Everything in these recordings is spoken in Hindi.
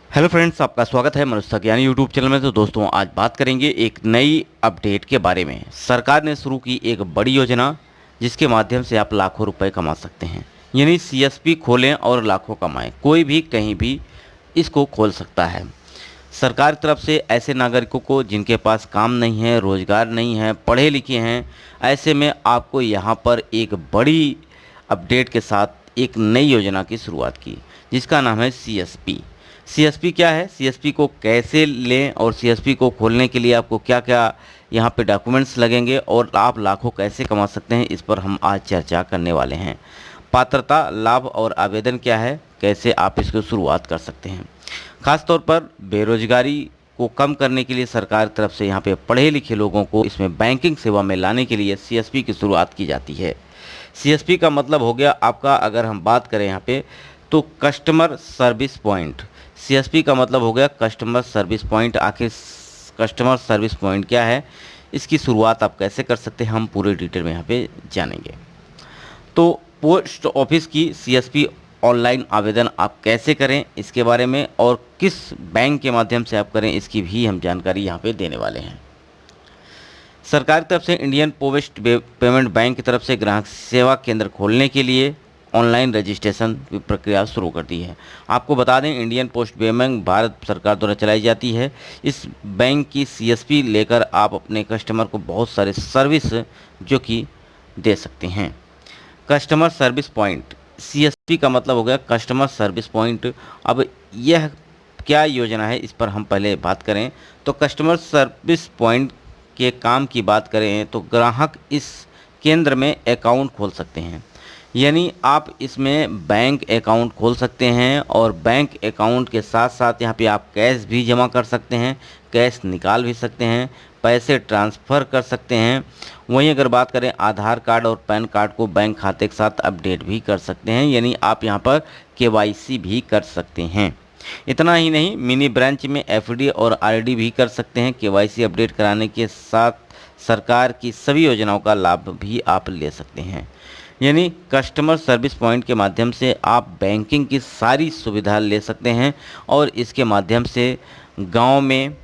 हेलो फ्रेंड्स, आपका स्वागत है मनुष्य ज्ञानी यूट्यूब चैनल में। तो दोस्तों, आज बात करेंगे एक नई अपडेट के बारे में। सरकार ने शुरू की एक बड़ी योजना जिसके माध्यम से आप लाखों रुपए कमा सकते हैं। यानी सीएसपी खोलें और लाखों कमाएं। कोई भी कहीं भी इसको खोल सकता है। सरकार की तरफ से ऐसे नागरिकों को जिनके पास काम नहीं है, रोजगार नहीं है, पढ़े लिखे हैं, ऐसे में आपको यहाँ पर एक बड़ी अपडेट के साथ एक नई योजना की शुरुआत की जिसका नाम है सीएसपी। सीएसपी क्या है, सीएसपी को कैसे लें और सीएसपी को खोलने के लिए आपको क्या क्या यहाँ पे डॉक्यूमेंट्स लगेंगे और आप लाखों कैसे कमा सकते हैं, इस पर हम आज चर्चा करने वाले हैं। पात्रता, लाभ और आवेदन क्या है, कैसे आप इसको शुरुआत कर सकते हैं। खासतौर पर बेरोजगारी को कम करने के लिए सरकार की तरफ से यहाँ पे पढ़े लिखे लोगों को इसमें बैंकिंग सेवा में लाने के लिए सीएसपी की शुरुआत की जाती है। सीएसपी का मतलब हो गया आपका, अगर हम बात करें यहाँ पे, तो कस्टमर सर्विस पॉइंट। सीएसपी का मतलब हो गया कस्टमर सर्विस पॉइंट। आखिर कस्टमर सर्विस पॉइंट क्या है, इसकी शुरुआत आप कैसे कर सकते हैं, हम पूरे डिटेल में यहाँ पे जानेंगे। तो पोस्ट ऑफिस की सीएसपी ऑनलाइन आवेदन आप कैसे करें इसके बारे में, और किस बैंक के माध्यम से आप करें, इसकी भी हम जानकारी यहाँ पे देने वाले हैं। सरकार की तरफ से इंडियन पोस्ट पेमेंट बैंक की तरफ से ग्राहक सेवा केंद्र खोलने के लिए ऑनलाइन रजिस्ट्रेशन की प्रक्रिया शुरू कर दी है। आपको बता दें, इंडियन पोस्ट पेमेंट भारत सरकार द्वारा चलाई जाती है। इस बैंक की सीएसपी लेकर आप अपने कस्टमर को बहुत सारे सर्विस जो कि दे सकते हैं। कस्टमर सर्विस पॉइंट, सीएसपी का मतलब हो गया कस्टमर सर्विस पॉइंट। अब यह क्या योजना है, इस पर हम पहले बात करें। तो कस्टमर सर्विस पॉइंट के काम की बात करें तो ग्राहक इस केंद्र में अकाउंट खोल सकते हैं। यानी आप इसमें बैंक अकाउंट खोल सकते हैं और बैंक अकाउंट के साथ साथ यहाँ पे आप कैश भी जमा कर सकते हैं, कैश निकाल भी सकते हैं, पैसे ट्रांसफ़र कर सकते हैं। वहीं अगर बात करें, आधार कार्ड और पैन कार्ड को बैंक खाते के साथ अपडेट भी कर सकते हैं। यानी आप यहाँ पर केवाईसी भी कर सकते हैं। इतना ही नहीं, मिनी ब्रांच में एफडी और आरडी भी कर सकते हैं। केवाईसी अपडेट कराने के साथ सरकार की सभी योजनाओं का लाभ भी आप ले सकते हैं। यानी कस्टमर सर्विस पॉइंट के माध्यम से आप बैंकिंग की सारी सुविधा ले सकते हैं और इसके माध्यम से गांव में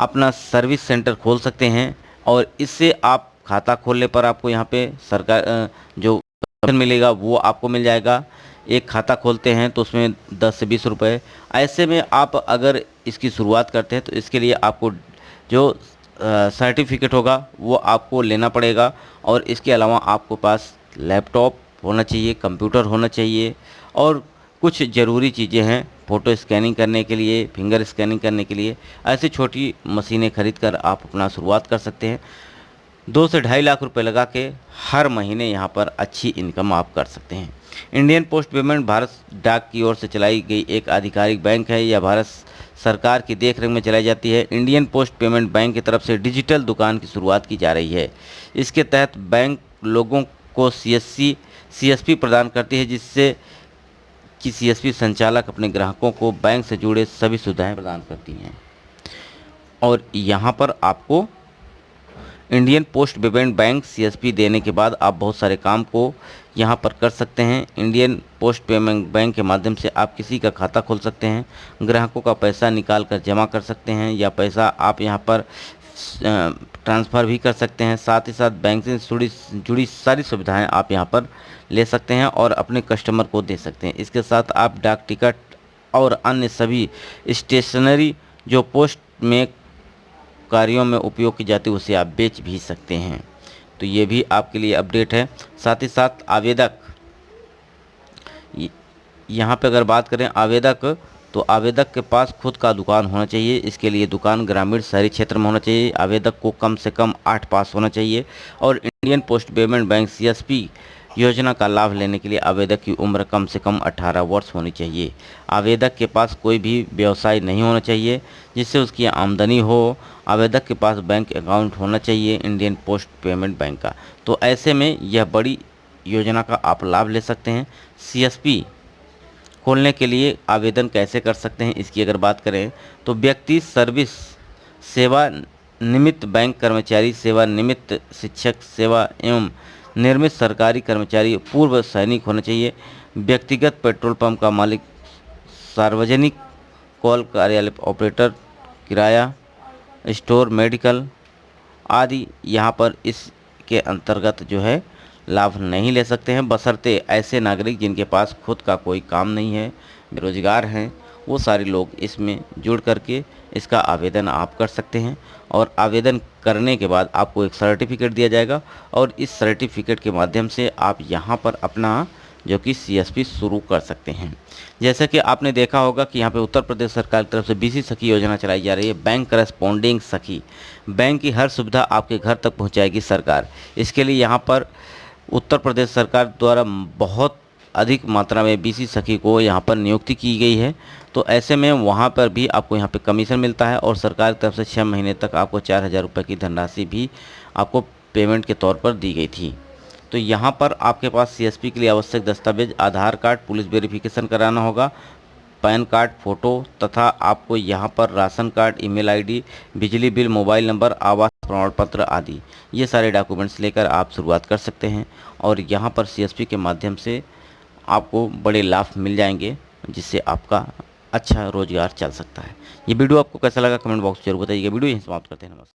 अपना सर्विस सेंटर खोल सकते हैं। और इससे आप खाता खोलने पर आपको यहाँ पे सरकार जो मिलेगा वो आपको मिल जाएगा। एक खाता खोलते हैं तो उसमें 10 से 20 रुपये। ऐसे में आप अगर इसकी शुरुआत करते हैं तो इसके लिए आपको जो सर्टिफिकेट होगा वो आपको लेना पड़ेगा। और इसके अलावा आपको पास लैपटॉप होना चाहिए, कंप्यूटर होना चाहिए और कुछ ज़रूरी चीज़ें हैं, फ़ोटो स्कैनिंग करने के लिए, फिंगर स्कैनिंग करने के लिए। ऐसी छोटी मशीनें खरीद कर आप अपना शुरुआत कर सकते हैं। 2 से 2.5 लाख रुपए लगा के हर महीने यहाँ पर अच्छी इनकम आप कर सकते हैं। इंडियन पोस्ट पेमेंट भारत डाक की ओर से चलाई गई एक आधिकारिक बैंक है। यह भारत सरकार की देखरेख में चलाई जाती है। इंडियन पोस्ट पेमेंट बैंक की तरफ से डिजिटल दुकान की शुरुआत की जा रही है। इसके तहत बैंक लोगों को सीएसपी प्रदान करती है, जिससे कि सीएसपी संचालक अपने ग्राहकों को बैंक से जुड़े सभी सुविधाएं प्रदान करती हैं। और यहाँ पर आपको Indian post payment bank CSP देने के बाद आप बहुत सारे काम को यहाँ पर कर सकते हैं। इंडियन पोस्ट पेमेंट बैंक के माध्यम से आप किसी का खाता खोल सकते हैं, ग्राहकों का पैसा निकाल कर जमा कर सकते हैं, या पैसा आप यहाँ पर ट्रांसफ़र भी कर सकते हैं। साथ ही साथ बैंक से जुड़ी सारी सुविधाएं आप यहाँ पर ले सकते हैं और अपने कस्टमर को दे सकते हैं। इसके साथ आप डाक टिकट और अन्य सभी स्टेशनरी जो पोस्ट में कार्यों में उपयोग की जाती है उसे आप बेच भी सकते हैं। तो ये भी आपके लिए अपडेट है। साथ ही साथ आवेदक, यहाँ पे अगर बात करें आवेदक, तो आवेदक के पास खुद का दुकान होना चाहिए। इसके लिए दुकान ग्रामीण शहरी क्षेत्र में होना चाहिए। आवेदक को कम से कम 8 पास होना चाहिए। और Indian post payment bank CSP योजना का लाभ लेने के लिए आवेदक की उम्र कम से कम 18 वर्ष होनी चाहिए। आवेदक के पास कोई भी व्यवसाय नहीं होना चाहिए जिससे उसकी आमदनी हो। आवेदक के पास बैंक अकाउंट होना चाहिए इंडियन पोस्ट पेमेंट बैंक का। तो ऐसे में यह बड़ी योजना का आप लाभ ले सकते हैं। सीएसपी खोलने के लिए आवेदन कैसे कर सकते हैं, इसकी अगर बात करें तो व्यक्ति सर्विस सेवा निमित्त बैंक कर्मचारी, सेवा निमित्त शिक्षक, सेवा एवं निर्मित सरकारी कर्मचारी, पूर्व सैनिक होना चाहिए। व्यक्तिगत पेट्रोल पंप का मालिक, सार्वजनिक कॉल कार्यालय ऑपरेटर, किराया स्टोर, मेडिकल आदि यहाँ पर इसके अंतर्गत जो है लाभ नहीं ले सकते हैं, बशर्ते ऐसे नागरिक जिनके पास खुद का कोई काम नहीं है, बेरोजगार हैं, वो सारे लोग इसमें जुड़ करके इसका आवेदन आप कर सकते हैं। और आवेदन करने के बाद आपको एक सर्टिफिकेट दिया जाएगा और इस सर्टिफिकेट के माध्यम से आप यहाँ पर अपना जो कि सीएसपी शुरू कर सकते हैं। जैसा कि आपने देखा होगा कि यहाँ पे उत्तर प्रदेश सरकार की तरफ से बीसी सखी योजना चलाई जा रही है, बैंक करस्पॉन्डिंग सखी। बैंक की हर सुविधा आपके घर तक पहुँचाएगी सरकार। इसके लिए यहाँ पर उत्तर प्रदेश सरकार द्वारा बहुत अधिक मात्रा में बीसी सखी को यहाँ पर नियुक्ति की गई है। तो ऐसे में वहाँ पर भी आपको यहाँ पे कमीशन मिलता है और सरकार की तरफ से 6 महीने तक आपको 4,000 रुपये की धनराशि भी आपको पेमेंट के तौर पर दी गई थी। तो यहाँ पर आपके पास सीएसपी के लिए आवश्यक दस्तावेज आधार कार्ड, पुलिस वेरिफिकेशन कराना होगा, पैन कार्ड, फ़ोटो तथा आपको यहाँ पर राशन कार्ड, ईमेल आईडी, बिजली बिल, मोबाइल नंबर, आवास प्रमाण पत्र आदि ये सारे डॉक्यूमेंट्स लेकर आप शुरुआत कर सकते हैं। और यहाँ पर सीएसपी के माध्यम से आपको बड़े लाभ मिल जाएंगे, जिससे आपका अच्छा रोजगार चल सकता है। ये वीडियो आपको कैसा लगा कमेंट बॉक्स में जरूर बताइएगा। वीडियो यहीं समाप्त करते हैं। नमस्कार।